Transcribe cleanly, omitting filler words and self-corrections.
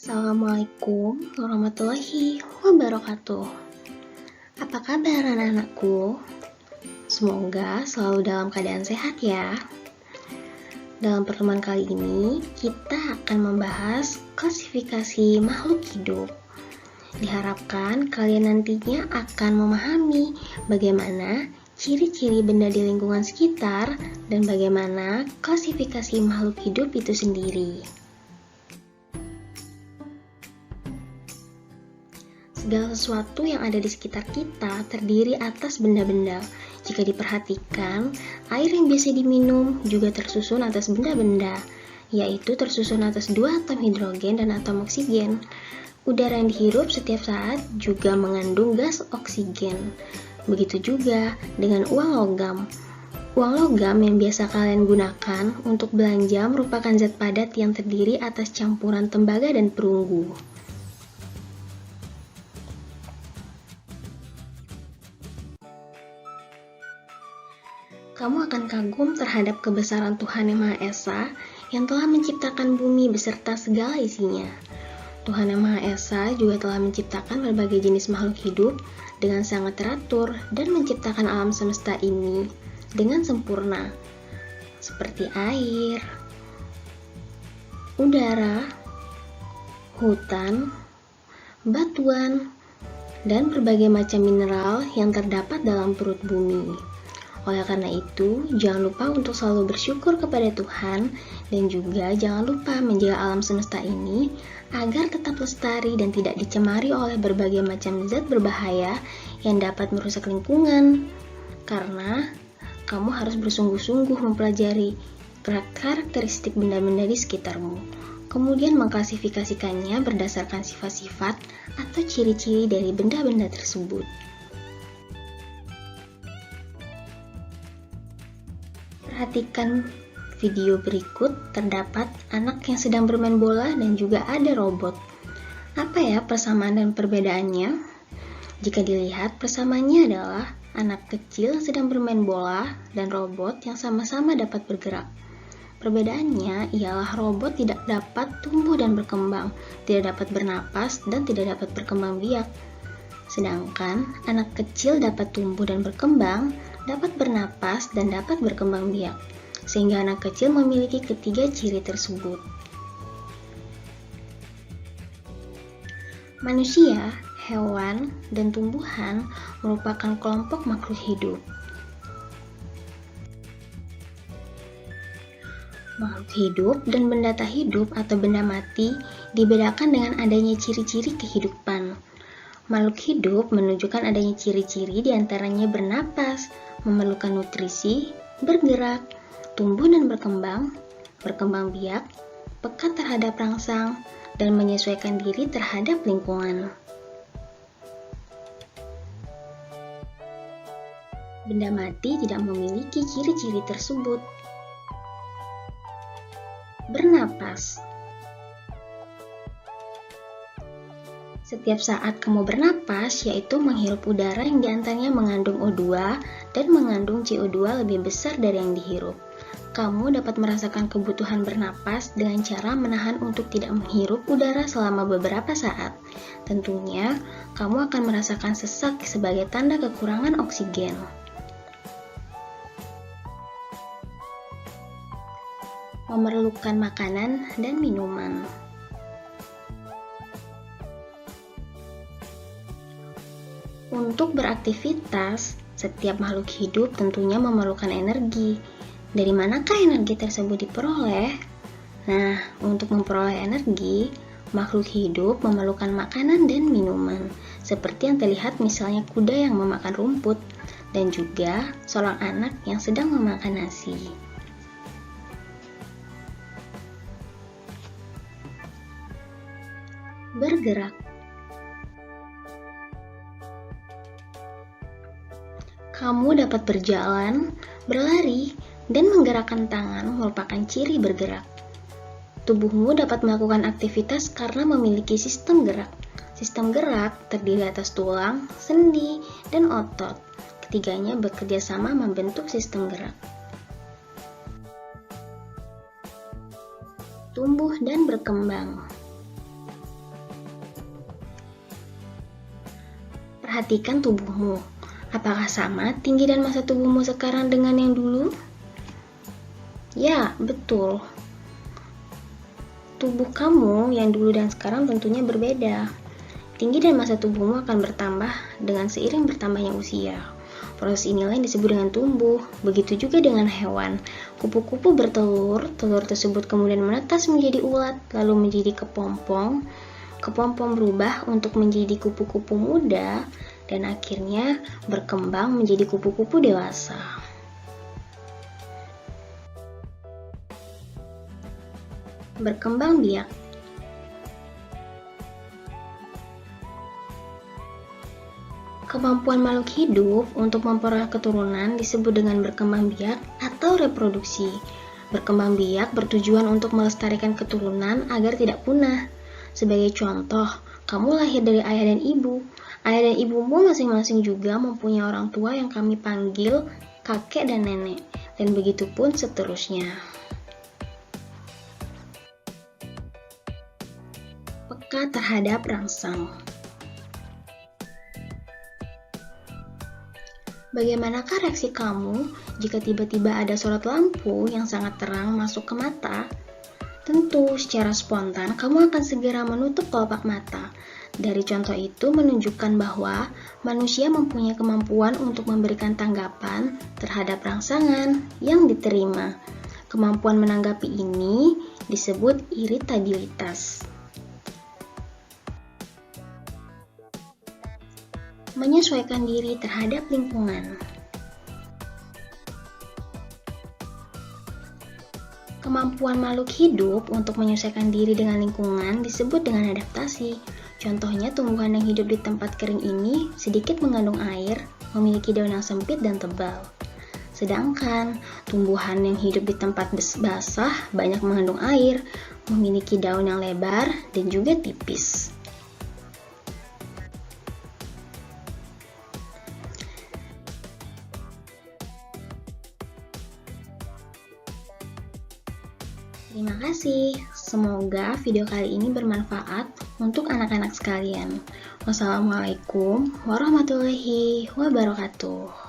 Assalamualaikum warahmatullahi wabarakatuh. Apa kabar anak-anakku? Semoga selalu dalam keadaan sehat ya. Dalam pertemuan kali ini, kita akan membahas klasifikasi makhluk hidup. Diharapkan kalian nantinya akan memahami bagaimana ciri-ciri benda di lingkungan sekitar dan bagaimana klasifikasi makhluk hidup itu sendiri. Segala sesuatu yang ada di sekitar kita terdiri atas benda-benda. Jika diperhatikan, air yang biasa diminum juga tersusun atas benda-benda, yaitu tersusun atas 2 atom hidrogen dan atom oksigen. Udara yang dihirup setiap saat juga mengandung gas oksigen. Begitu juga dengan uang logam. Uang logam yang biasa kalian gunakan untuk belanja merupakan zat padat yang terdiri atas campuran tembaga dan perunggu. Kamu akan kagum terhadap kebesaran Tuhan Yang Maha Esa yang telah menciptakan bumi beserta segala isinya. Tuhan Yang Maha Esa juga telah menciptakan berbagai jenis makhluk hidup dengan sangat teratur dan menciptakan alam semesta ini dengan sempurna, seperti air, udara, hutan, batuan, dan berbagai macam mineral yang terdapat dalam perut bumi. Oleh karena itu, jangan lupa untuk selalu bersyukur kepada Tuhan dan juga jangan lupa menjaga alam semesta ini agar tetap lestari dan tidak dicemari oleh berbagai macam zat berbahaya yang dapat merusak lingkungan. Karena kamu harus bersungguh-sungguh mempelajari karakteristik benda-benda di sekitarmu, kemudian mengklasifikasikannya berdasarkan sifat-sifat atau ciri-ciri dari benda-benda tersebut. Perhatikan video berikut, terdapat anak yang sedang bermain bola dan juga ada robot. Apa ya persamaan dan perbedaannya? Jika dilihat, persamaannya adalah anak kecil sedang bermain bola dan robot yang sama-sama dapat bergerak. Perbedaannya ialah robot tidak dapat tumbuh dan berkembang, tidak dapat bernapas dan tidak dapat berkembang biak. Sedangkan anak kecil dapat tumbuh dan berkembang, dapat bernapas dan dapat berkembang biak, sehingga anak kecil memiliki ketiga ciri tersebut. Manusia, hewan, dan tumbuhan merupakan kelompok makhluk hidup. Makhluk hidup dan benda tak hidup atau benda mati dibedakan dengan adanya ciri-ciri kehidupan. Makhluk hidup menunjukkan adanya ciri-ciri diantaranya bernapas, memerlukan nutrisi, bergerak, tumbuh dan berkembang biak, peka terhadap rangsang, dan menyesuaikan diri terhadap lingkungan. Benda mati tidak memiliki ciri-ciri tersebut. Bernapas. Setiap saat kamu bernapas, yaitu menghirup udara yang diantaranya mengandung O2 dan mengandung CO2 lebih besar dari yang dihirup. Kamu dapat merasakan kebutuhan bernapas dengan cara menahan untuk tidak menghirup udara selama beberapa saat. Tentunya, kamu akan merasakan sesak sebagai tanda kekurangan oksigen. Memerlukan makanan dan minuman. Untuk beraktivitas, setiap makhluk hidup tentunya memerlukan energi. Dari manakah energi tersebut diperoleh? Nah, untuk memperoleh energi, makhluk hidup memerlukan makanan dan minuman, seperti yang terlihat misalnya kuda yang memakan rumput, dan juga seorang anak yang sedang memakan nasi. Bergerak. Kamu dapat berjalan, berlari, dan menggerakkan tangan merupakan ciri bergerak. Tubuhmu dapat melakukan aktivitas karena memiliki sistem gerak. Sistem gerak terdiri atas tulang, sendi, dan otot. Ketiganya bekerja sama membentuk sistem gerak. Tumbuh dan berkembang. perhatikan tubuhmu. Apakah sama tinggi dan massa tubuhmu sekarang dengan yang dulu? Ya, betul. Tubuh kamu yang dulu dan sekarang tentunya berbeda. Tinggi dan massa tubuhmu akan bertambah dengan seiring bertambahnya usia. Proses inilah yang disebut dengan tumbuh. Begitu juga dengan hewan. Kupu-kupu bertelur, telur tersebut kemudian menetas menjadi ulat, lalu menjadi kepompong. Kepompong berubah untuk menjadi kupu-kupu muda, dan akhirnya berkembang menjadi kupu-kupu dewasa. Berkembang biak. Kemampuan makhluk hidup untuk memperoleh keturunan disebut dengan berkembang biak atau reproduksi. Berkembang biak bertujuan untuk melestarikan keturunan agar tidak punah. Sebagai contoh, kamu lahir dari ayah dan ibu. Ayah dan ibumu masing-masing juga mempunyai orang tua yang kami panggil kakek dan nenek, dan begitu pun seterusnya. Peka terhadap rangsang. Bagaimanakah reaksi kamu jika tiba-tiba ada sorot lampu yang sangat terang masuk ke mata? Tentu, secara spontan kamu akan segera menutup kelopak mata. Dari contoh itu menunjukkan bahwa manusia mempunyai kemampuan untuk memberikan tanggapan terhadap rangsangan yang diterima. Kemampuan menanggapi ini disebut iritabilitas. Menyesuaikan diri terhadap lingkungan. Kemampuan makhluk hidup untuk menyesuaikan diri dengan lingkungan disebut dengan adaptasi. Contohnya, tumbuhan yang hidup di tempat kering ini sedikit mengandung air, memiliki daun yang sempit dan tebal. Sedangkan, tumbuhan yang hidup di tempat basah banyak mengandung air, memiliki daun yang lebar dan juga tipis. Terima kasih. Semoga video kali ini bermanfaat untuk anak-anak sekalian. Wassalamualaikum warahmatullahi wabarakatuh.